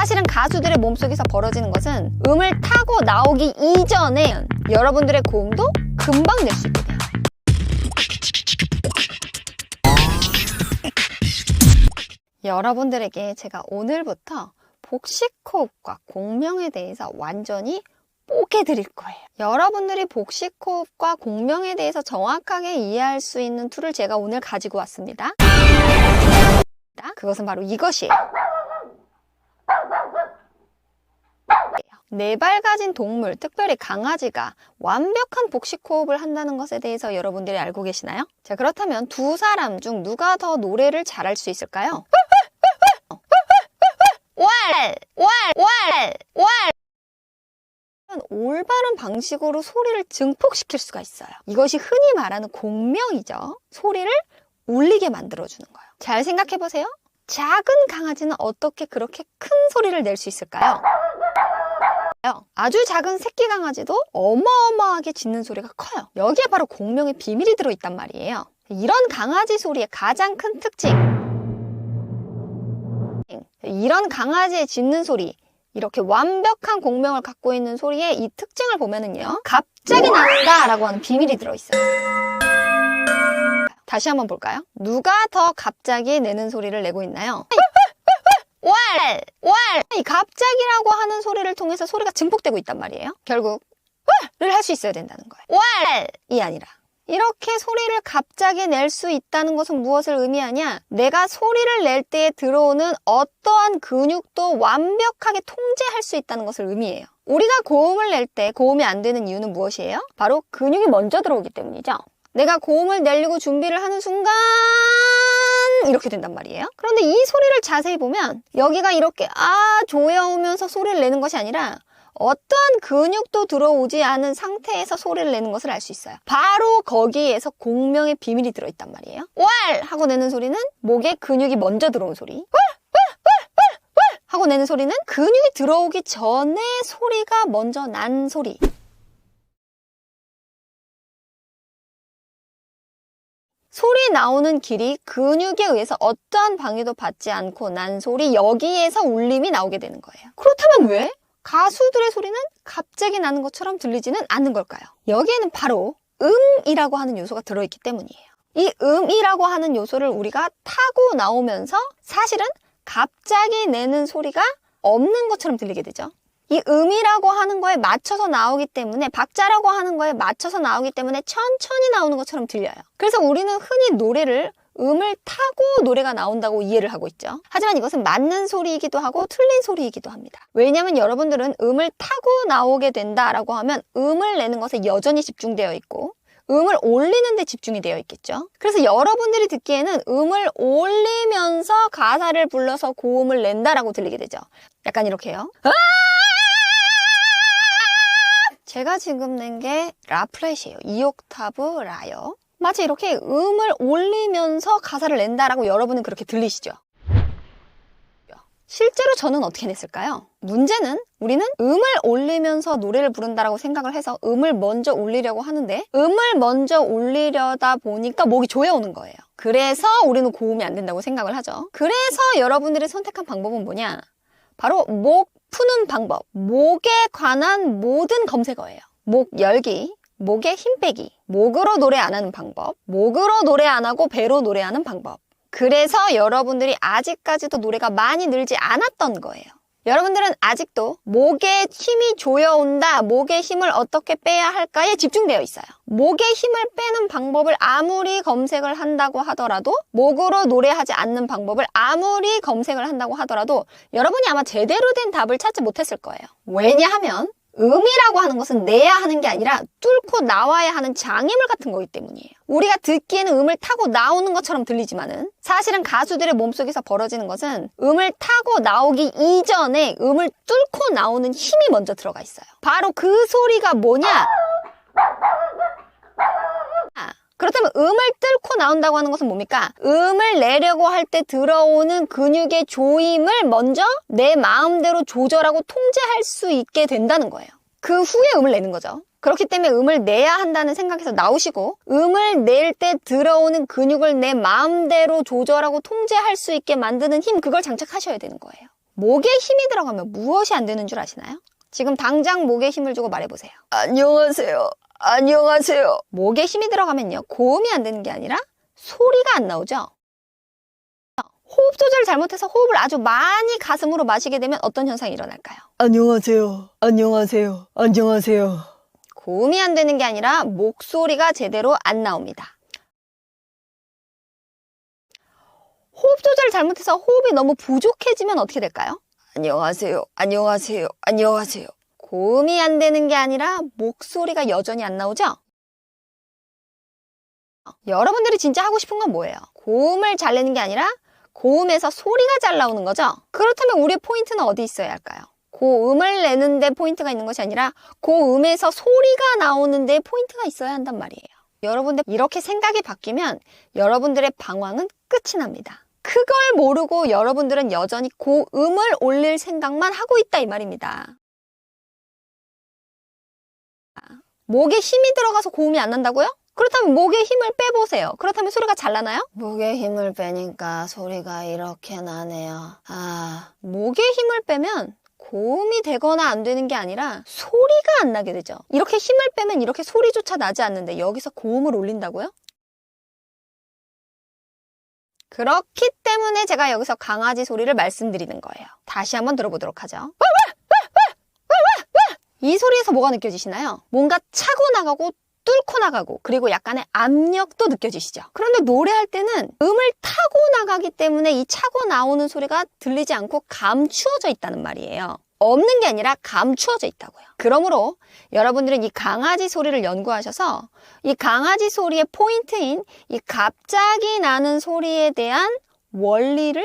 사실은 가수들의 몸속에서 벌어지는 것은 음을 타고 나오기 이전에 여러분들의 고음도 금방 낼 수 있게 돼요. 여러분들에게 제가 오늘부터 복식호흡과 공명에 대해서 완전히 뽀개드릴 거예요. 여러분들이 복식호흡과 공명에 대해서 정확하게 이해할 수 있는 툴을 제가 오늘 가지고 왔습니다. 그것은 바로 이것이에요. 네 발 가진 동물, 특별히 강아지가 완벽한 복식호흡을 한다는 것에 대해서 여러분들이 알고 계시나요? 자, 그렇다면 두 사람 중 누가 더 노래를 잘할 수 있을까요? 올바른 방식으로 소리를 증폭시킬 수가 있어요. 이것이 흔히 말하는 공명이죠. 소리를 울리게 만들어주는 거예요. 잘 생각해보세요. 작은 강아지는 어떻게 그렇게 큰 소리를 낼 수 있을까요? 아주 작은 새끼 강아지도 어마어마하게 짖는 소리가 커요. 여기에 바로 공명의 비밀이 들어있단 말이에요. 이런 강아지 소리의 가장 큰 특징, 이런 강아지의 짖는 소리, 이렇게 완벽한 공명을 갖고 있는 소리의 이 특징을 보면은요, 갑자기 난다 라고 하는 비밀이 들어있어요. 다시 한번 볼까요? 누가 더 갑자기 내는 소리를 내고 있나요? 이 갑자기라고 하는 소리를 통해서 소리가 증폭되고 있단 말이에요. 결국 를 할 수 있어야 된다는 거예요. 이 아니라 이렇게 소리를 갑자기 낼 수 있다는 것은 무엇을 의미하냐? 내가 소리를 낼 때에 들어오는 어떠한 근육도 완벽하게 통제할 수 있다는 것을 의미해요. 우리가 고음을 낼 때 고음이 안 되는 이유는 무엇이에요? 바로 근육이 먼저 들어오기 때문이죠. 내가 고음을 내려고 준비를 하는 순간 이렇게 된단 말이에요. 그런데 이 소리를 자세히 보면 여기가 이렇게 조여오면서 소리를 내는 것이 아니라 어떠한 근육도 들어오지 않은 상태에서 소리를 내는 것을 알 수 있어요. 바로 거기에서 공명의 비밀이 들어있단 말이에요. 하고 내는 소리는 목에 근육이 먼저 들어온 소리. 하고 내는 소리는 근육이 들어오기 전에 소리가 먼저 난 소리. 소리 나오는 길이 근육에 의해서 어떠한 방해도 받지 않고 난 소리, 여기에서 울림이 나오게 되는 거예요. 그렇다면 왜 가수들의 소리는 갑자기 나는 것처럼 들리지는 않는 걸까요? 여기에는 바로 음이라고 하는 요소가 들어있기 때문이에요. 이 음이라고 하는 요소를 우리가 타고 나오면서 사실은 갑자기 내는 소리가 없는 것처럼 들리게 되죠. 이 음이라고 하는 거에 맞춰서 나오기 때문에, 박자라고 하는 거에 맞춰서 나오기 때문에 천천히 나오는 것처럼 들려요. 그래서 우리는 흔히 노래를 음을 타고 노래가 나온다고 이해를 하고 있죠. 하지만 이것은 맞는 소리이기도 하고 틀린 소리이기도 합니다. 왜냐하면 여러분들은 음을 타고 나오게 된다라고 하면 음을 내는 것에 여전히 집중되어 있고 음을 올리는 데 집중이 되어 있겠죠. 그래서 여러분들이 듣기에는 음을 올리면서 가사를 불러서 고음을 낸다라고 들리게 되죠. 약간 이렇게요. 제가 지금 낸 게 라플랫이에요. 2옥타브 라요. 마치 이렇게 음을 올리면서 가사를 낸다라고 여러분은 그렇게 들리시죠? 실제로 저는 어떻게 냈을까요? 문제는 우리는 음을 올리면서 노래를 부른다라고 생각을 해서 음을 먼저 올리려고 하는데 음을 먼저 올리려다 보니까 목이 조여오는 거예요. 그래서 우리는 고음이 안 된다고 생각을 하죠. 그래서 여러분들이 선택한 방법은 뭐냐? 바로 목 푸는 방법, 목에 관한 모든 검색어예요. 목 열기, 목에 힘 빼기, 목으로 노래 안 하는 방법, 목으로 노래 안 하고 배로 노래하는 방법. 그래서 여러분들이 아직까지도 노래가 많이 늘지 않았던 거예요. 여러분들은 아직도 목에 힘이 조여온다, 목에 힘을 어떻게 빼야 할까에 집중되어 있어요. 목에 힘을 빼는 방법을 아무리 검색을 한다고 하더라도, 목으로 노래하지 않는 방법을 아무리 검색을 한다고 하더라도 여러분이 아마 제대로 된 답을 찾지 못했을 거예요. 왜냐하면 음이라고 하는 것은 내야 하는 게 아니라 뚫고 나와야 하는 장애물 같은 거기 때문이에요. 우리가 듣기에는 음을 타고 나오는 것처럼 들리지만은 사실은 가수들의 몸속에서 벌어지는 것은 음을 타고 나오기 이전에 음을 뚫고 나오는 힘이 먼저 들어가 있어요. 바로 그 소리가 뭐냐? 그렇다면 음을 뚫고 나온다고 하는 것은 뭡니까? 음을 내려고 할 때 들어오는 근육의 조임을 먼저 내 마음대로 조절하고 통제할 수 있게 된다는 거예요. 그 후에 음을 내는 거죠. 그렇기 때문에 음을 내야 한다는 생각에서 나오시고 음을 낼 때 들어오는 근육을 내 마음대로 조절하고 통제할 수 있게 만드는 힘, 그걸 장착하셔야 되는 거예요. 목에 힘이 들어가면 무엇이 안 되는 줄 아시나요? 지금 당장 목에 힘을 주고 말해보세요. 안녕하세요. 안녕하세요. 목에 힘이 들어가면요, 고음이 안 되는 게 아니라 소리가 안 나오죠? 호흡 조절을 잘못해서 호흡을 아주 많이 가슴으로 마시게 되면 어떤 현상이 일어날까요? 안녕하세요. 안녕하세요. 안녕하세요. 고음이 안 되는 게 아니라 목소리가 제대로 안 나옵니다. 호흡 조절을 잘못해서 호흡이 너무 부족해지면 어떻게 될까요? 안녕하세요. 안녕하세요. 안녕하세요. 고음이 안 되는 게 아니라 목소리가 여전히 안 나오죠? 여러분들이 진짜 하고 싶은 건 뭐예요? 고음을 잘 내는 게 아니라 고음에서 소리가 잘 나오는 거죠? 그렇다면 우리의 포인트는 어디 있어야 할까요? 고음을 내는 데 포인트가 있는 것이 아니라 고음에서 소리가 나오는 데 포인트가 있어야 한단 말이에요. 여러분들 이렇게 생각이 바뀌면 여러분들의 방황은 끝이 납니다. 그걸 모르고 여러분들은 여전히 고음을 올릴 생각만 하고 있다 이 말입니다. 목에 힘이 들어가서 고음이 안 난다고요? 그렇다면 목에 힘을 빼보세요. 그렇다면 소리가 잘 나나요? 목에 힘을 빼니까 소리가 이렇게 나네요. 목에 힘을 빼면 고음이 되거나 안 되는 게 아니라 소리가 안 나게 되죠. 이렇게 힘을 빼면 이렇게 소리조차 나지 않는데 여기서 고음을 올린다고요? 그렇기 때문에 제가 여기서 강아지 소리를 말씀드리는 거예요. 다시 한번 들어보도록 하죠. 이 소리에서 뭐가 느껴지시나요? 뭔가 차고 나가고 뚫고 나가고 그리고 약간의 압력도 느껴지시죠? 그런데 노래할 때는 음을 타고 나가기 때문에 이 차고 나오는 소리가 들리지 않고 감추어져 있다는 말이에요. 없는 게 아니라 감추어져 있다고요. 그러므로 여러분들은 이 강아지 소리를 연구하셔서 이 강아지 소리의 포인트인 이 갑자기 나는 소리에 대한 원리를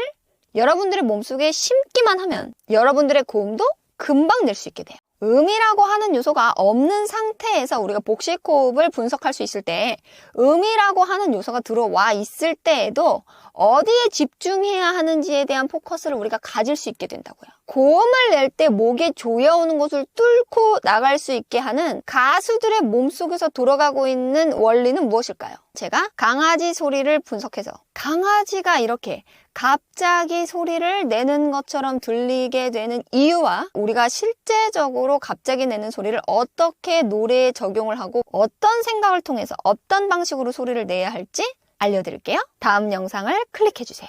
여러분들의 몸속에 심기만 하면 여러분들의 고음도 금방 낼 수 있게 돼요. 음이라고 하는 요소가 없는 상태에서 우리가 복식 호흡을 분석할 수 있을 때 음이라고 하는 요소가 들어와 있을 때에도 어디에 집중해야 하는지에 대한 포커스를 우리가 가질 수 있게 된다고요. 고음을 낼 때 목에 조여오는 것을 뚫고 나갈 수 있게 하는 가수들의 몸속에서 돌아가고 있는 원리는 무엇일까요? 제가 강아지 소리를 분석해서 강아지가 이렇게 갑자기 소리를 내는 것처럼 들리게 되는 이유와 우리가 실제적으로 갑자기 내는 소리를 어떻게 노래에 적용을 하고 어떤 생각을 통해서 어떤 방식으로 소리를 내야 할지 알려드릴게요. 다음 영상을 클릭해주세요.